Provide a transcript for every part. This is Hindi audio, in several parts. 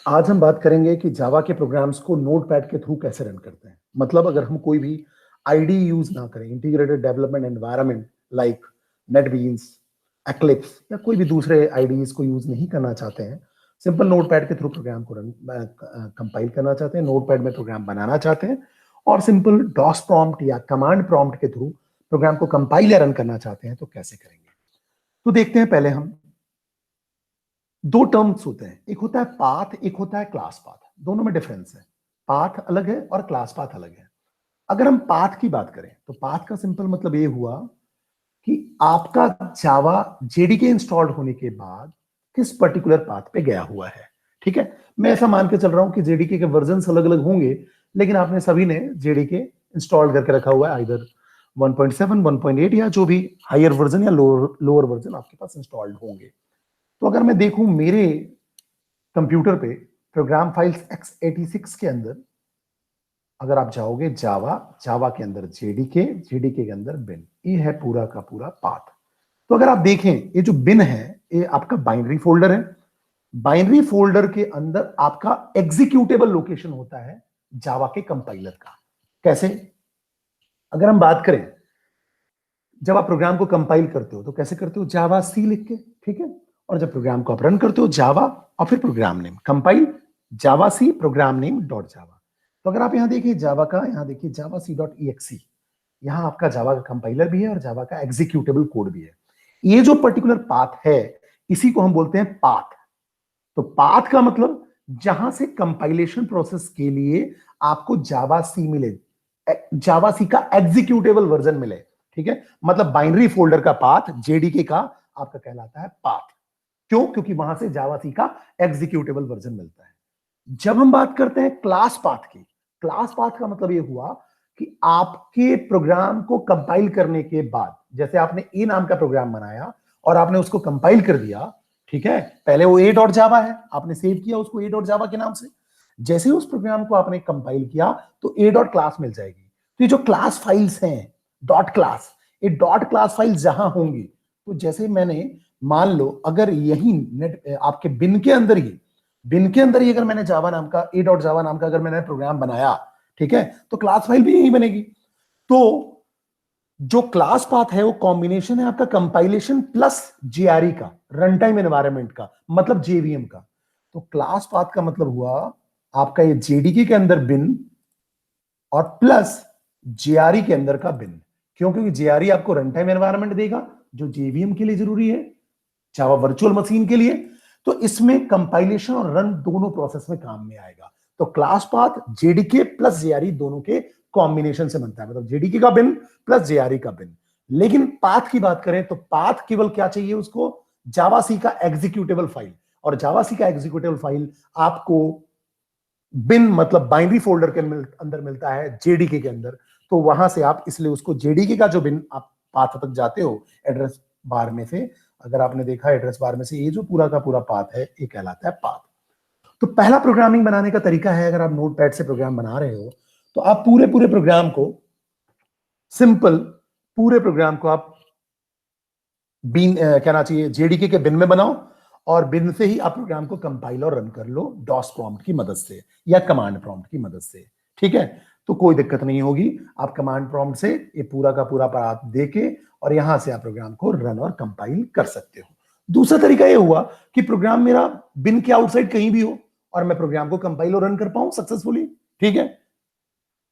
आज हम बात करेंगे कि जावा के प्रोग्राम्स को नोटपैड के थ्रू कैसे रन करते हैं। मतलब अगर हम कोई भी आईडी यूज ना करें, integrated development environment like NetBeans, eclipse या कोई भी दूसरे आईडीज को यूज नहीं करना चाहते हैं, सिंपल नोटपैड के थ्रू प्रोग्राम को कंपाइल करना चाहते हैं, नोटपैड में प्रोग्राम बनाना चाहते हैं और सिंपल डॉस प्रॉम्प्ट या कमांड प्रॉम्प्ट के थ्रू प्रोग्राम को कंपाइल या रन करना चाहते हैं, तो कैसे करेंगे। तो देखते हैं। पहले हम दो टर्म्स होते हैं, एक होता है पाथ, एक होता है क्लास पाथ। दोनों में डिफरेंस है, पाथ अलग है और क्लास पाथ अलग है। अगर हम पाथ की बात करें तो पाथ का सिंपल मतलब ये हुआ कि आपका जावा जेडीके इंस्टॉल्ड होने के बाद किस पर्टिकुलर पाथ पे गया हुआ है। ठीक है, मैं ऐसा मान के चल रहा हूं कि जेडीके के वर्जन अलग अलग होंगे, लेकिन आपने सभी ने जेडीके इंस्टॉल करके रखा हुआ है, आइदर 1.7, 1.8 या जो भी हायर वर्जन या लोअर वर्जन आपके पास इंस्टॉल्ड होंगे। तो अगर मैं देखूं मेरे कंप्यूटर पे प्रोग्राम फाइल्स x86 के अंदर, अगर आप जाओगे जावा, जावा के अंदर जेडीके, जेडीके के अंदर बिन, ये है पूरा का पूरा पाथ। तो अगर आप देखें, ये जो बिन है ये आपका बाइनरी फोल्डर है। बाइनरी फोल्डर के अंदर आपका एग्जीक्यूटेबल लोकेशन होता है जावा के कंपाइलर का। कैसे? अगर हम बात करें, जब आप प्रोग्राम को कंपाइल करते हो तो कैसे करते हो? जावा सी लिख के, ठीक है। और जब प्रोग्राम को आप रन करते हो, जावा और फिर program name, compile javac program name dot Java. तो अगर आप यहां देखिए जावा का, यहां देखिए जावा सी डॉट ई, यहां आपका जावा का कंपाइलर भी है और जावा का एग्जीक्यूटेबल कोड भी है। ये जो पर्टिकुलर पाथ है, इसी को हम बोलते हैं पाथ। तो पाथ का मतलब जहां से कंपाइलेशन प्रोसेस के लिए आपको जावा सी मिले, जावा सी का एग्जीक्यूटेबल वर्जन मिले, ठीक है। मतलब बाइनरी फोल्डर का पाथ जेडीके का आपका कहलाता है पाथ। क्यों? क्योंकि वहां से जावा सी का एग्जीक्यूटेबल वर्जन मिलता है। जब हम बात करते हैं क्लास पाथ की, क्लास पाथ का मतलब यह हुआ कि आपके प्रोग्राम को कंपाइल करने के बाद, जैसे आपने ए नाम का प्रोग्राम बनाया और आपने उसको कंपाइल कर दिया, ठीक है। पहले वो ए डॉट जावा है, आपने सेव किया उसको ए डॉट जावा के नाम से। जैसे ही उस प्रोग्राम को आपने कंपाइल किया तो ए डॉट क्लास मिल जाएगी। तो ये जो क्लास फाइल्स हैं, डॉट क्लास, ये डॉट क्लास फाइल्स जहां होंगी, तो जैसे मैंने मान लो अगर यही नेट आपके बिन के अंदर ही, बिन के अंदर ही अगर मैंने जावा नाम का, ए डॉट जावा नाम का अगर मैंने प्रोग्राम बनाया, ठीक है, तो क्लास फाइल भी यही बनेगी। तो जो क्लास पाथ है वो कॉम्बिनेशन है आपका कंपाइलेशन प्लस जेआरई का, रन टाइम एनवायरनमेंट का, मतलब जेवीएम का। तो क्लास पाथ का मतलब हुआ आपका ये जेडीके के अंदर बिन और प्लस जेआरई के अंदर का बिन। क्यों? क्योंकि जेआरई आपको रन टाइम एनवायरनमेंट देगा जो जेवीएम के लिए जरूरी है, जावा वर्चुअल मशीन के लिए। तो इसमें कंपाइलेशन और रन दोनों प्रोसेस में काम में आएगा। तो class path JDK plus JRE दोनों के कॉम्बिनेशन से बनता है, मतलब जेडीके का बिन प्लस जेआरई का बिन। लेकिन पाथ की बात करें तो पाथ केवल क्या चाहिए उसको? जावा सी का एग्जीक्यूटेबल फाइल। और जावा सी का एग्जीक्यूटेबल फाइल आपको बिन मतलब बाइनरी फोल्डर के अंदर मिलता है जेडीके के अंदर। तो वहां से आप इसलिए उसको जेडीके का जो बिन आप पाथ तक जाते हो एड्रेस बार में से, अगर आपने देखा एड्रेस बार में से, ये जो पूरा का पूरा पाथ है ये कहलाता है पाथ। तो पहला प्रोग्रामिंग बनाने का तरीका है, अगर आप नोटपैड से प्रोग्राम बना रहे हो तो आप पूरे पूरे प्रोग्राम को, सिंपल पूरे प्रोग्राम को आप बिन कहना चाहिए जेडीके के बिन में बनाओ और बिन से ही आप प्रोग्राम को कंपाइल और रन कर लो डॉस प्रॉम्प्ट की मदद से या कमांड प्रॉम्प्ट की मदद से, ठीक है। तो कोई दिक्कत नहीं होगी, आप कमांड प्रॉम्प्ट से ये पूरा का पूरा पाथ देके और यहां से आप प्रोग्राम को रन और कंपाइल कर सकते हो। दूसरा तरीका यह हुआ कि प्रोग्राम मेरा बिन के आउटसाइड कहीं भी हो और मैं प्रोग्राम को कंपाइल और रन कर पाऊं सक्सेसफुली, ठीक है।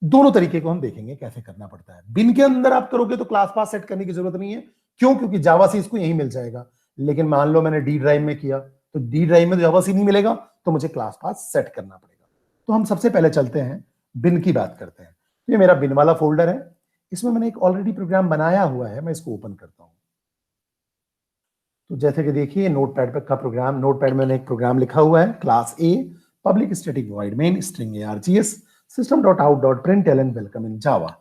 दोनों तरीके को हम देखेंगे कैसे करना पड़ता है। बिन के अंदर आप करोगे तो क्लास पाथ सेट करने की जरूरत नहीं है। क्यों? क्योंकि जावा सी इसको यही मिल जाएगा। लेकिन मान लो मैंने डी ड्राइव में किया तो डी ड्राइव में जावा सी नहीं मिलेगा, तो मुझे क्लास पाथ सेट करना पड़ेगा। तो हम सबसे पहले चलते हैं बिन की बात करते हैं। तो ये मेरा बिन वाला फोल्डर है, इसमें मैंने एक ऑलरेडी प्रोग्राम बनाया हुआ है, मैं इसको ओपन करता हूं। तो जैसे कि देखिए नोटपैड पर का प्रोग्राम, नोटपैड में मैंने एक प्रोग्राम लिखा हुआ है, class A public static void main string args system dot out dot println welcome in Java.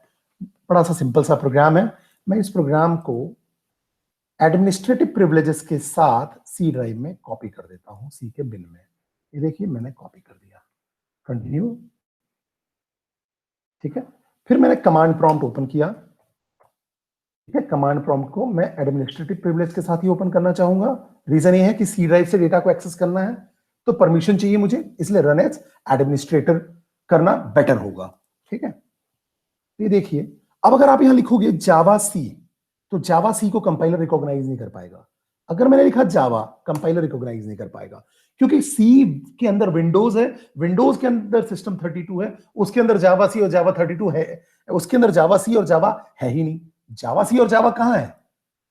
बड़ा सा सिंपल सा प्रोग्राम है। मैं इस प्रोग्राम को एडमिनिस्ट्रेटिव प्रिविलेजेस के साथ सी ड्राइव में कॉपी कर देता हूं, सी के बिन में। ये देखिए मैंने कॉपी कर दिया, कंटिन्यू, ठीक है। फिर मैंने कमांड प्रॉम्प्ट ओपन किया ठीक है, कमांड प्रॉम्प्ट को मैं एडमिनिस्ट्रेटिव प्रिविलेज के साथ ही ओपन करना चाहूंगा। रीजन ये है कि सी ड्राइव से डेटा को एक्सेस करना है तो परमिशन चाहिए मुझे, इसलिए रन एज एडमिनिस्ट्रेटर करना बेटर होगा। ठीक है, ये देखिए, अब अगर आप यहां लिखोगे जावा सी, तो जावा सी को कंपाइलर रिकॉग्नाइज नहीं कर पाएगा। अगर मैंने लिखा जावा, कंपाइलर रिकॉग्नाइज नहीं कर पाएगा, क्योंकि सी के अंदर विंडोज है, विंडोज के अंदर सिस्टम 32 है, उसके अंदर जावा सी और जावा 32 है, उसके अंदर जावा सी और जावा है ही नहीं। जावा सी और जावा कहां है?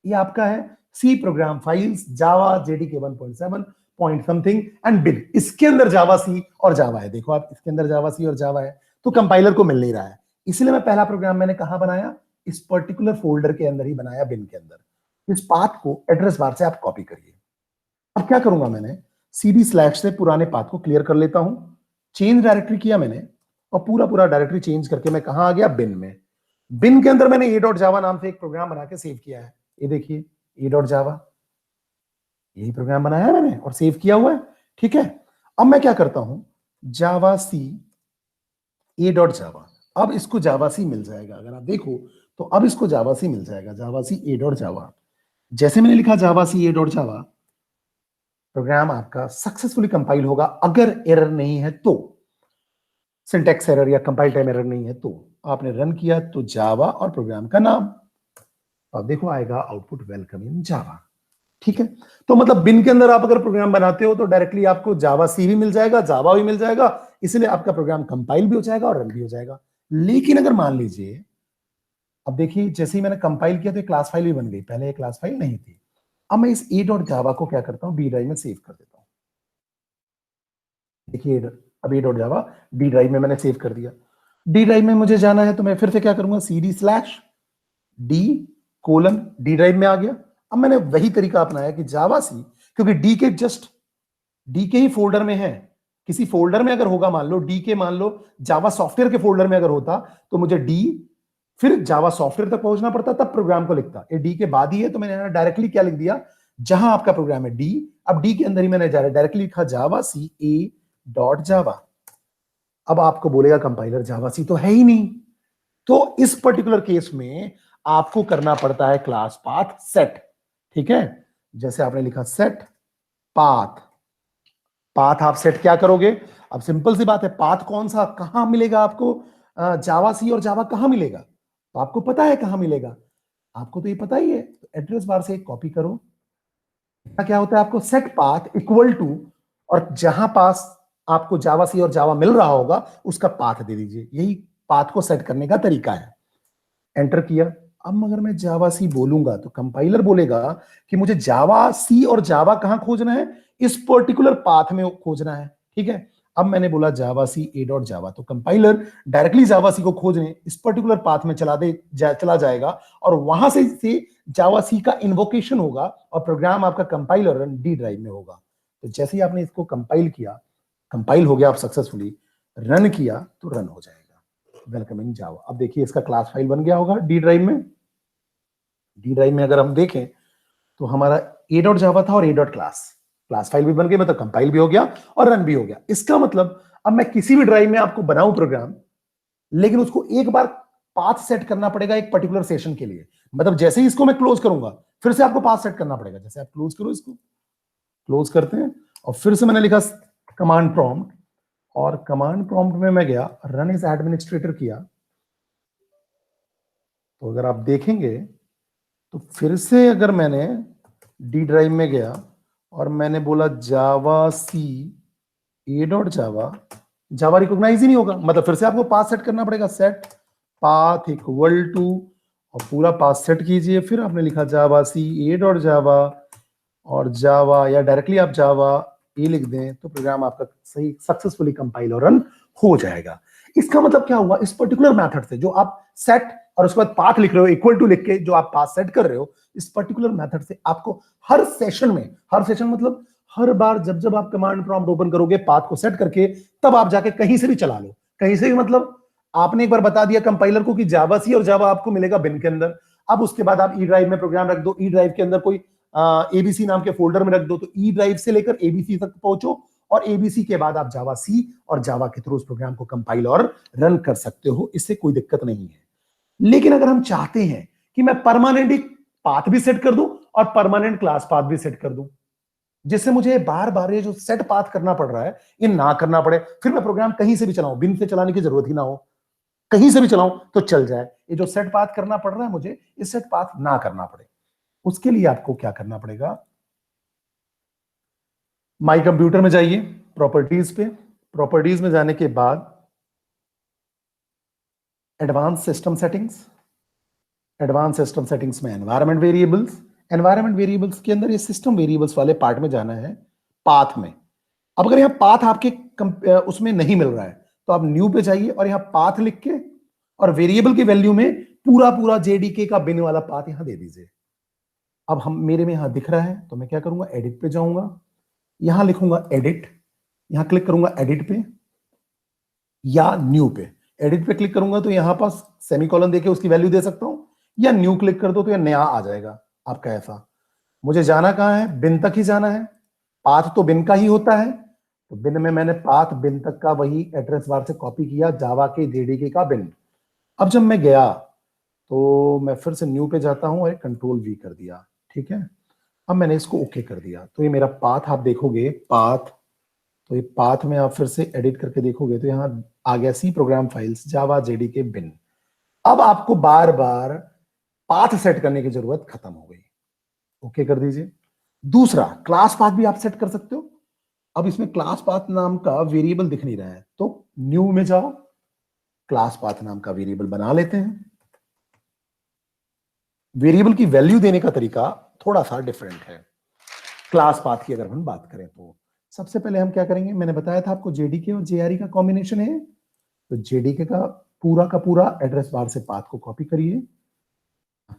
ये आपका है C program files Java JDK 1.7 point something and bin, इसके अंदर जावा सी और जावा है। देखो आप, इसके अंदर जावा सी और जावा है, तो कंपाइलर को मिल नहीं रहा है। इसलिए मैं पहला प्रोग्राम मैंने कहां बनाया? इस पर्टिकुलर फोल्डर के अंदर ही बनाया, बिन के अंदर। इस पाथ को एड्रेस बार से आप कॉपी करिए। अब क्या करूंगा, मैंने सीडी स्लैश से पुराने पाथ को क्लियर कर लेता हूं, चेंज डायरेक्टरी किया मैंने, और पूरा डायरेक्टरी चेंज करके मैं कहां आ गया? बिन में। बिन के अंदर मैंने a.java नाम से एक प्रोग्राम बना के सेव किया है। ये देखिए a.java, यही प्रोग्राम बनाया है मैंने और सेव किया हुआ है। ठीक है, अब मैं क्या करता हूं, जावा सी a.java, अब इसको जावा सी मिल जाएगा। अगर आप देखो तो अब इसको जावा सी मिल जाएगा, जावा सी a.java। जैसे मैंने लिखा जावा सी a.java, प्रोग्राम आपका सक्सेसफुली कंपाइल होगा। अगर एरर नहीं है तो, सिंटैक्स एरर या कंपाइल टाइम एरर नहीं है तो, आपने रन किया तो जावा और प्रोग्राम का नाम, अब देखो आएगा आउटपुट वेलकम इन जावा। ठीक है, तो मतलब बिन के अंदर आप अगर प्रोग्राम बनाते हो तो डायरेक्टली आपको जावा सी भी मिल जाएगा, जावा भी मिल जाएगा, इसलिए आपका प्रोग्राम कंपाइल भी हो जाएगा और रन भी हो जाएगा। लेकिन अगर मान लीजिए, अब देखिए जैसे ही मैंने कंपाइल किया तो क्लास फाइल भी बन गई, पहले ये क्लास फाइल नहीं थी। अब मैं इस a.java को क्या करता हूं, डी ड्राइव में सेव कर देता हूं। देखिए अब a.java डी ड्राइव में मैंने सेव कर दिया। डी ड्राइव में मुझे जाना है तो मैं फिर से क्या करूंगा, cd slash D colon D drive में आ गया। अब मैंने वही तरीका अपनाया कि जावा सी, क्योंकि डी के जस्ट डी के ही फोल्डर में है, किसी फोल्डर में अगर होगा, मान लो डी के, मान लो जावा सॉफ्टवेयर के फोल्डर में अगर होता तो मुझे डी फिर जावा सॉफ्टवेयर तक पहुंचना पड़ता, तब प्रोग्राम को लिखता। ये डी के बाद ही है, तो मैंने डायरेक्टली क्या लिख दिया, जहां आपका प्रोग्राम है डी, अब डी के अंदर ही मैंने डायरेक्टली लिखा जावा सी a.java। अब आपको बोलेगा कंपाइलर जावा सी तो है ही नहीं, तो इस पर्टिकुलर केस में आपको करना पड़ता है क्लास पाथ सेट। ठीक है, जैसे आपने लिखा सेट पाथ, पाथ आप सेट क्या करोगे? अब सिंपल सी बात है, पाथ कौन सा कहां मिलेगा आपको? जावा सी और जावा कहां मिलेगा? तो आपको पता है कहां मिलेगा, आपको तो ये पता ही है। तो एड्रेस बार से एक कॉपी करो, क्या होता है आपको, सेट पाथ इक्वल टू, और जहां पास आपको जावा सी और जावा मिल रहा होगा उसका पाथ दे दीजिए। यही पाथ को सेट करने का तरीका है। एंटर किया। अब अगर मैं जावा सी बोलूंगा तो कंपाइलर बोलेगा कि मुझे जावा सी और जावा कहां खोजना है, इस पर्टिकुलर पाथ में खोजना है। ठीक है, अब मैंने बोला जावा सी a.java, तो कंपाइलर डायरेक्टली जावा सी को खोजने इस पर्टिकुलर पाथ में चला जाएगा और वहां से जावा सी का इन्वोकेशन होगा और प्रोग्राम आपका कंपाइलर रन डी ड्राइव में होगा। तो जैसे ही आपने इसको कंपाइल किया, कंपाइल हो गया आप सक्सेसफुली, रन किया तो रन हो जाएगा वेलकम इन जावा। अब देखिए इसका क्लास फाइल बन गया होगा डी ड्राइव में। डी ड्राइव में अगर हम देखें तो हमारा a.java था और क्लास फाइल भी बन गई, मतलब कंपाइल भी हो गया और रन भी हो गया। इसका मतलब अब मैं किसी भी ड्राइव में आपको बनाऊं प्रोग्राम, लेकिन उसको एक बार पाथ सेट करना पड़ेगा एक पर्टिकुलर सेशन के लिए। मतलब जैसे ही इसको मैं क्लोज करूंगा फिर से आपको पाथ सेट करना पड़ेगा। जैसे आप क्लोज करो, इसको क्लोज करते हैं और फिर से मैंने लिखा कमांड प्रॉम्प्ट, और कमांड प्रॉम्प्ट में मैं गया रन एज एडमिनिस्ट्रेटर किया, तो अगर आप देखेंगे तो फिर से अगर मैंने डी ड्राइव में गया और मैंने बोला जावा सी a.java, जावा रिकॉग्नाइज ही नहीं होगा, मतलब फिर से आपको पाथ सेट करना पड़ेगा। सेट पाथ इक्वल टू, और पूरा पाथ सेट कीजिए, फिर आपने लिखा जावा सी a.java और जावा, या डायरेक्टली आप जावा ए लिख दें तो प्रोग्राम आपका सही सक्सेसफुली कंपाइल और रन हो जाएगा। इसका मतलब क्या हुआ, इस पर्टिकुलर मेथड से जो आप सेट और उसके बाद पाथ लिख रहे हो, इक्वल टू लिख के जो आप पाथ सेट कर रहे हो, इस पर्टिकुलर मेथड से आपको हर सेशन में, हर सेशन मतलब हर बार जब जब आप कमांड प्रॉम्प्ट ओपन करोगे पाथ को सेट करके, तब आप जाके कहीं से भी चला लो, कहीं से भी, मतलब आपने एक बार बता दिया कंपाइलर को कि जावा सी और जावा आपको मिलेगा बिन के अंदर। अब उसके बाद आप ई ड्राइव में प्रोग्राम रख दो, ई ड्राइव के अंदर कोई एबीसी नाम के फोल्डर में रख दो, तो ई ड्राइव से लेकर एबीसी तक पहुंचो और एबीसी के बाद आप जावा सी और जावा के थ्रू उस प्रोग्राम को कंपाइल और रन कर सकते हो, इससे कोई दिक्कत नहीं है। लेकिन अगर हम चाहते हैं कि मैं परमानेंट पाथ भी सेट कर दूं और परमानेंट क्लास पाथ भी सेट कर दूं, जिससे मुझे बार बार ये जो सेट पाथ करना पड़ रहा है ये ना करना पड़े, फिर मैं प्रोग्राम कहीं से भी चलाऊं, बिन से चलाने की जरूरत ही ना हो, कहीं से भी चलाऊं तो चल जाए। ये जो सेट पाथ करना पड़ रहा है मुझे, इस सेट पाथ ना करना पड़े, उसके लिए आपको क्या करना पड़ेगा, माई कंप्यूटर में जाइए, प्रॉपर्टीज पे, प्रॉपर्टीज में जाने के बाद advance system settings, advance system settings में एनवायरमेंट वेरिएबल्स, एनवायरमेंट वेरिएबल्स के अंदर ये सिस्टम वेरिएबल्स वाले पार्ट में जाना है, पाथ में। अब अगर यहाँ पाथ आपके उसमें नहीं मिल रहा है तो आप न्यू पे जाइए और यहाँ पाथ लिख के और वेरिएबल की वैल्यू में पूरा पूरा जेडीके का बिन वाला पाथ यहाँ दे दीजिए। अब हम मेरे में यहाँ दिख रहा है तो मैं क्या करूंगा, एडिट पे जाऊंगा, यहां लिखूंगा एडिट, यहां क्लिक करूंगा एडिट पे या न्यू पे। एडिट पे क्लिक करूंगा तो यहां पास सेमीकोलन देके उसकी वैल्यू दे सकता हूं, या न्यू क्लिक कर दो तो यह नया आ जाएगा आपका ऐसा। मुझे जाना कहां है, बिन तक ही जाना है, पाथ तो बिन का ही होता है, तो बिन में मैंने पाथ बिन तक का वही एड्रेस बार से कॉपी किया, जावा के जेडीके का बिन। अब जब मैं गया तो मैं फिर से न्यू पे जाता हूं और कंट्रोल वी कर दिया, ठीक है। अब मैंने इसको ओके कर दिया तो ये मेरा पाथ आप देखोगे, पाथ, तो ये पाथ में आप फिर से एडिट करके देखोगे तो यहाँ आ गया सी प्रोग्राम फाइल्स जावा जेडीके बिन। अब आपको बार बार पाथ सेट करने की जरूरत खत्म हो गई, ओके कर दीजिए। दूसरा, क्लास पाथ भी आप सेट कर सकते हो। अब इसमें क्लास पाथ नाम का वेरिएबल दिख नहीं रहा है तो न्यू में जाओ, क्लास पाथ नाम का वेरिएबल बना लेते हैं। वेरिएबल की वैल्यू देने का तरीका थोड़ा सा डिफरेंट है क्लास पाथ की अगर हम बात करें तो। सबसे पहले हम क्या करेंगे, मैंने बताया था आपको जेडीके और जेआरई का कॉम्बिनेशन है, तो जेडीके का पूरा एड्रेस बार से पाथ को कॉपी करिए,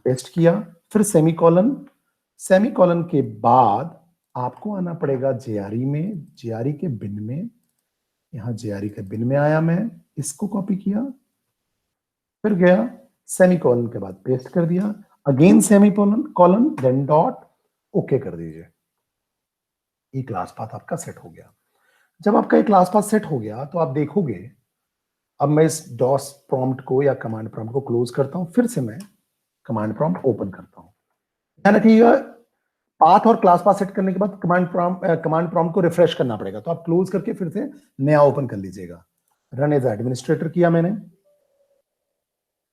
पेस्ट किया, फिर सेमीकोलन, सेमीकोलन के बाद आपको आना पड़ेगा जेआरई में, जेआरई के बिन में, यहां जेआरई के बिन में आया, मैं इसको कॉपी किया, फिर गया सेमीकोलन के बाद पेस्ट कर दिया, again semicolon colon then dot, okay कर दीजिए। ये क्लास पाथ आपका सेट हो गया। जब आपका ये क्लास पाथ सेट हो गया तो आप देखोगे, अब मैं इस डॉस प्रॉम्प्ट को या कमांड प्रॉम्प्ट को क्लोज करता हूं, फिर से मैं कमांड प्रॉम्प्ट ओपन करता हूं। ध्यान रखिएगा, पाथ और क्लास पाथ सेट करने के बाद कमांड प्रॉम्प्ट को रिफ्रेश करना पड़ेगा, तो आप क्लोज करके फिर से नया ओपन कर लीजिएगा। रन एज एडमिनिस्ट्रेटर किया मैंने,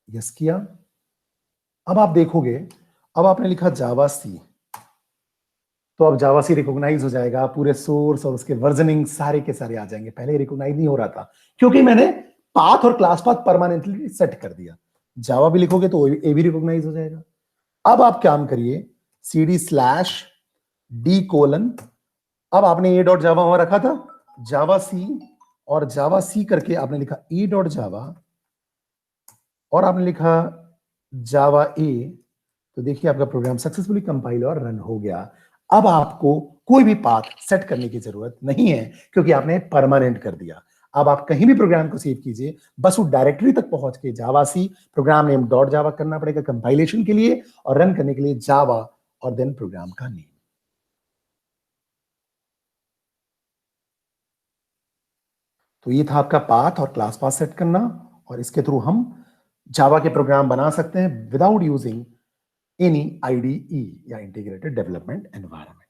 यस किया। अब आप देखोगे, अब आपने लिखा जावा सी, तो अब जावा सी रिकॉग्नाइज हो जाएगा, पूरे सोर्स और उसके वर्जनिंग सारे के सारे आ जाएंगे। पहले रिकॉग्नाइज नहीं हो रहा था क्योंकि मैंने पाथ और क्लास पाथ परमानेंटली सेट कर दिया। जावा भी लिखोगे तो ए भी रिकॉग्नाइज हो जाएगा। अब आप काम करिए cd/d:, अब आपने ए डॉट जावा वहां रखा था, जावा सी, और जावा सी करके आपने लिखा ए डॉट जावा और आपने लिखा जावा ए, तो देखिए आपका प्रोग्राम सक्सेसफुली कंपाइल और रन हो गया। अब आपको कोई भी पाथ सेट करने की जरूरत नहीं है क्योंकि आपने परमानेंट कर दिया। अब आप कहीं भी प्रोग्राम को सेव कीजिए, बस उस डायरेक्टरी तक पहुंच के javac program name dot Java करना पड़ेगा कंपाइलेशन के लिए, और रन करने के लिए जावा और देन प्रोग्राम का नेम। तो ये था आपका पाथ और क्लास पाथ सेट करना, और इसके थ्रू हम जावा के प्रोग्राम बना सकते हैं विदाउट यूजिंग एनी आईडीई या इंटीग्रेटेड डेवलपमेंट एनवायरनमेंट।